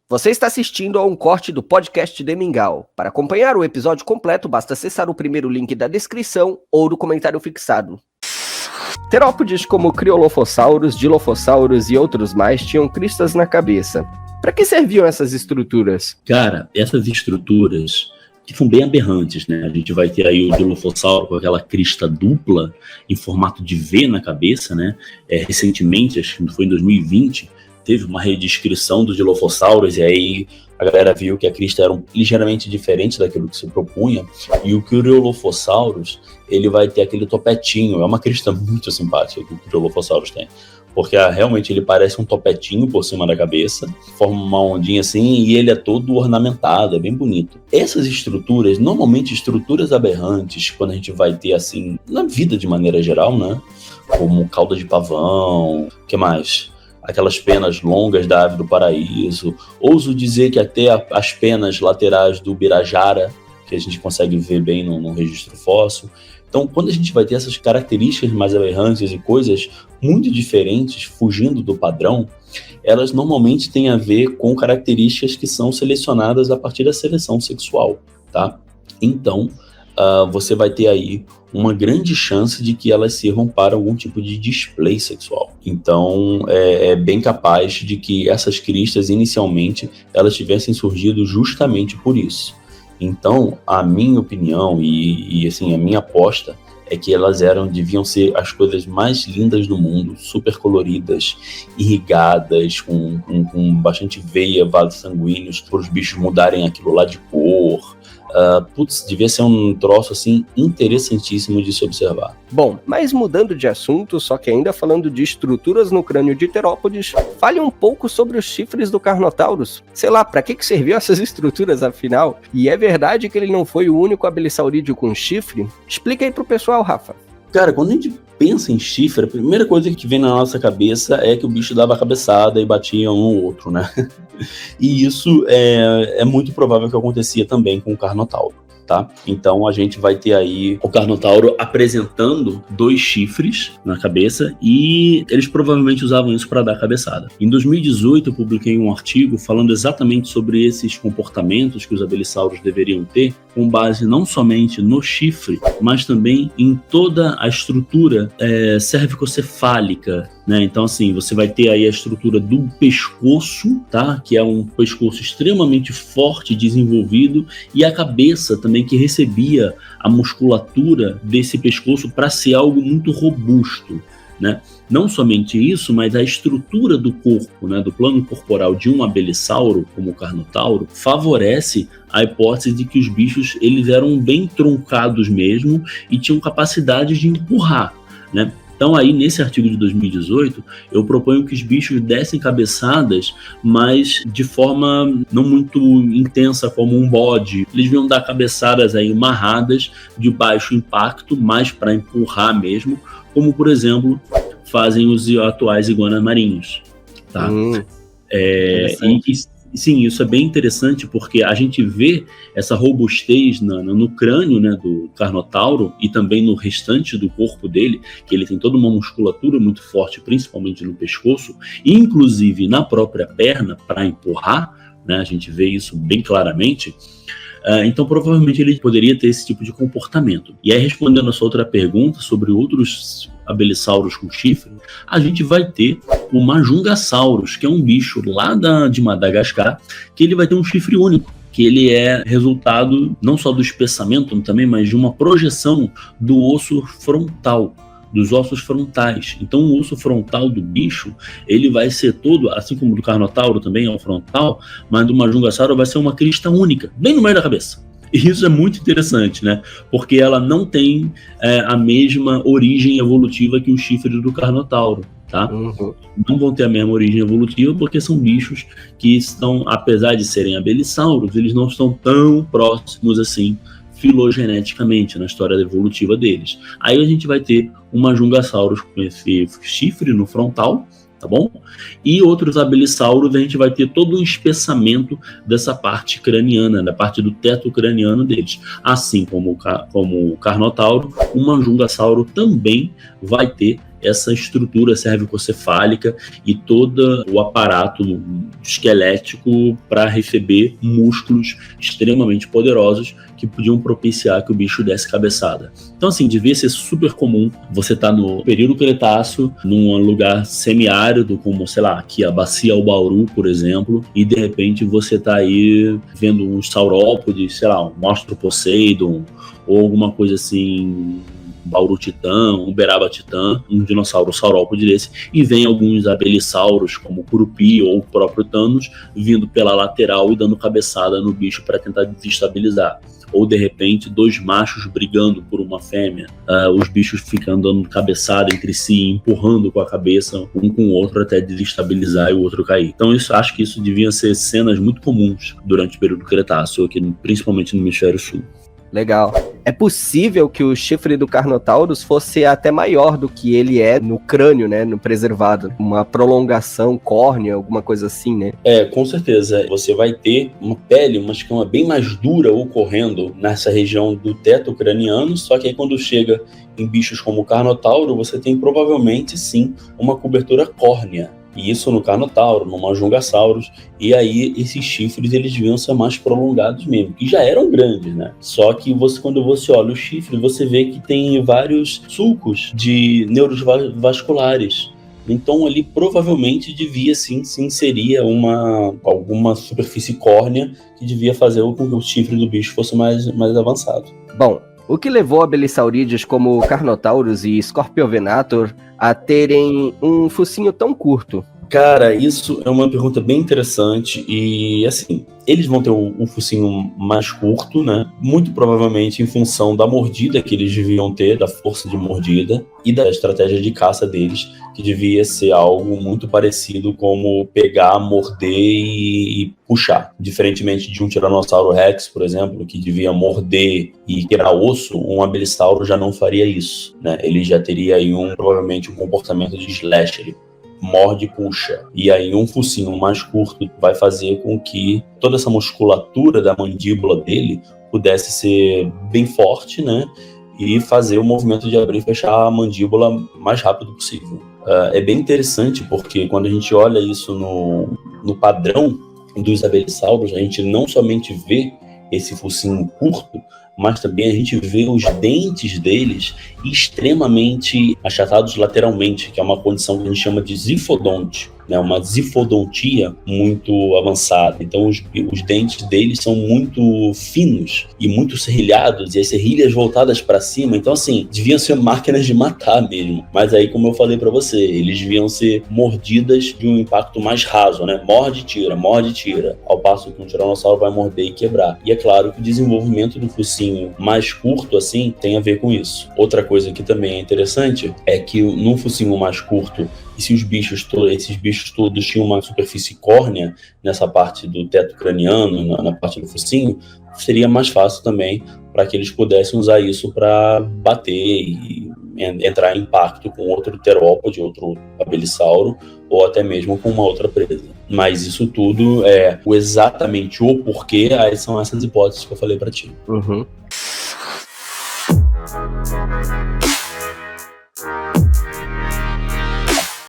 Você está assistindo a um corte do podcast de Mingau. Para acompanhar o episódio completo, basta acessar o primeiro link da descrição ou do comentário fixado. Terópodes como criolofossauros, dilofossauros e outros mais tinham cristas na cabeça. Para que serviam essas estruturas? Cara, essas estruturas que são bem aberrantes, né? A gente vai ter aí o dilofossauro com aquela crista dupla em formato de V na cabeça, né? Recentemente, acho que foi em 2020, teve uma redescrição dos dilofossauros e aí a galera viu que a crista era ligeiramente diferente daquilo que se propunha. E o Criolofossauros, ele vai ter aquele topetinho, é uma crista muito simpática que o Criolofossauros tem. Porque realmente ele parece um topetinho por cima da cabeça, forma uma ondinha assim e ele é todo ornamentado, é bem bonito. Essas estruturas, normalmente estruturas aberrantes, quando a gente vai ter assim, na vida de maneira geral, né? Como cauda de pavão, o que mais? Aquelas penas longas da ave do paraíso. Ouso dizer que até as penas laterais do birajara, que a gente consegue ver bem no registro fóssil. Então, quando a gente vai ter essas características mais aberrantes e coisas muito diferentes, fugindo do padrão, elas normalmente têm a ver com características que são selecionadas a partir da seleção sexual, tá? Então, você vai ter aí uma grande chance de que elas sirvam para algum tipo de display sexual. Então, é bem capaz de que essas cristas, inicialmente, elas tivessem surgido justamente por isso. Então, a minha opinião e assim, a minha aposta é que elas deviam ser as coisas mais lindas do mundo, super coloridas, irrigadas, com bastante veia, vasos sanguíneos, para os bichos mudarem aquilo lá de cor. Devia ser um troço assim interessantíssimo de se observar. Bom, mas mudando de assunto, só que ainda falando de estruturas no crânio de terópodes, fale um pouco sobre os chifres do Carnotaurus. Sei lá, pra que serviam essas estruturas afinal? E é verdade que ele não foi o único abelissaurídeo com chifre? Explica aí pro pessoal, Rafa. Cara, quando a gente pensa em chifre, a primeira coisa que vem na nossa cabeça é que o bicho dava a cabeçada e batia um no outro, né? E isso é muito provável que acontecia também com o Carnotauro, tá? Então a gente vai ter aí o Carnotauro apresentando 2 chifres na cabeça e eles provavelmente usavam isso para dar cabeçada. Em 2018 eu publiquei um artigo falando exatamente sobre esses comportamentos que os abelissauros deveriam ter, com base não somente no chifre, mas também em toda a estrutura cervicocefálica, né? Então assim, você vai ter aí a estrutura do pescoço, tá? Que é um pescoço extremamente forte, desenvolvido, e a cabeça também que recebia a musculatura desse pescoço para ser algo muito robusto, né? Não somente isso, mas a estrutura do corpo, né, do plano corporal de um abellissauro, como o Carnotauro, favorece a hipótese de que os bichos eles eram bem truncados mesmo e tinham capacidade de empurrar, né? Então aí nesse artigo de 2018 eu proponho que os bichos dessem cabeçadas, mas de forma não muito intensa como um bode. Eles deviam dar cabeçadas aí amarradas de baixo impacto, mais para empurrar mesmo, como por exemplo fazem os atuais iguanas marinhos, tá? Sim, isso é bem interessante porque a gente vê essa robustez no crânio, né, do Carnotauro e também no restante do corpo dele, que ele tem toda uma musculatura muito forte, principalmente no pescoço, inclusive na própria perna para empurrar, né, a gente vê isso bem claramente. Então provavelmente ele poderia ter esse tipo de comportamento. E aí, respondendo a sua outra pergunta sobre outros abelissauros com chifre, a gente vai ter o Majungasaurus, que é um bicho lá de Madagascar, que ele vai ter um chifre único, que ele é resultado não só do espessamento também, mas de uma projeção do osso frontal, dos ossos frontais. Então o osso frontal do bicho, ele vai ser todo, assim como do Carnotauro também é o frontal, mas do Majungasauro vai ser uma crista única, bem no meio da cabeça. E isso é muito interessante, né? Porque ela não tem a mesma origem evolutiva que o chifre do Carnotauro, tá? Uhum. Não vão ter a mesma origem evolutiva porque são bichos que estão, apesar de serem abelissauros, eles não estão tão próximos assim filogeneticamente na história evolutiva deles. Aí a gente vai ter um Majungasaurus com esse chifre no frontal, tá bom? E outros abelissauros a gente vai ter todo um espessamento dessa parte craniana, da parte do teto craniano deles. Assim como o Carnotauro, o Majungasauro também vai ter essa estrutura cérvico-cefálica e todo o aparato esquelético para receber músculos extremamente poderosos que podiam propiciar que o bicho desse cabeçada. Então, assim, devia ser super comum você estar no período Cretáceo, num lugar semiárido, como, sei lá, aqui a Bacia ao Bauru, por exemplo, e de repente você tá aí vendo uns saurópodes, sei lá, um Monstro Poseidon, ou alguma coisa assim, Bauru Titã, Uberaba Titã, um dinossauro saurópode desse, e vem alguns abelissauros, como o Curupi ou o próprio Thanos, vindo pela lateral e dando cabeçada no bicho para tentar desestabilizar. Ou de repente 2 machos brigando por uma fêmea, os bichos ficando dando cabeçada entre si, empurrando com a cabeça um com o outro até desestabilizar e o outro cair. Então acho que isso deviam ser cenas muito comuns durante o período Cretáceo, aqui, principalmente no hemisfério sul. Legal. É possível que o chifre do Carnotaurus fosse até maior do que ele é no crânio, né, no preservado. Uma prolongação córnea, alguma coisa assim, né? Com certeza. Você vai ter uma pele, uma escama bem mais dura ocorrendo nessa região do teto craniano, só que aí quando chega em bichos como o Carnotauro, você tem provavelmente, sim, uma cobertura córnea. E isso no Carnotauro, no Majungasaurus, e aí esses chifres eles deviam ser mais prolongados mesmo, que já eram grandes, né? Só que quando você olha o chifre, você vê que tem vários sulcos de neuros vasculares. Então ali provavelmente devia sim se inserir alguma superfície córnea que devia fazer com que o chifre do bicho fosse mais avançado. Bom, o que levou abelissaurídeos como Carnotaurus e Scorpiovenator a terem um focinho tão curto? Cara, isso é uma pergunta bem interessante e, assim, eles vão ter um focinho mais curto, né? Muito provavelmente em função da mordida que eles deviam ter, da força de mordida e da estratégia de caça deles, que devia ser algo muito parecido como pegar, morder e puxar. Diferentemente de um Tiranossauro Rex, por exemplo, que devia morder e quebrar osso, um Abelisauro já não faria isso, né? Ele já teria aí provavelmente um comportamento de slash, ele morde e puxa. E aí um focinho mais curto vai fazer com que toda essa musculatura da mandíbula dele pudesse ser bem forte, né? E fazer o movimento de abrir e fechar a mandíbula mais rápido possível. É bem interessante porque quando a gente olha isso no padrão dos abelissauros, a gente não somente vê esse focinho curto, mas também a gente vê os dentes deles extremamente achatados lateralmente, que é uma condição que a gente chama de zifodonte, né? Uma zifodontia muito avançada. Então os dentes deles são muito finos e muito serrilhados, e as serrilhas voltadas para cima. Então, assim, deviam ser máquinas de matar mesmo. Mas aí, como eu falei para você, eles deviam ser mordidas de um impacto mais raso, né? Morde e tira. Ao passo que um tiranossauro vai morder e quebrar. E é claro que o desenvolvimento do focinho mais curto, assim, tem a ver com isso. Outra coisa que também é interessante é que num focinho mais curto, e se esses bichos todos tinham uma superfície córnea nessa parte do teto craniano, na parte do focinho, seria mais fácil também para que eles pudessem usar isso para bater e entrar em impacto com outro terópode, outro abelissauro, ou até mesmo com uma outra presa. Mas isso tudo é exatamente o porquê, aí são essas hipóteses que eu falei para ti. Uhum.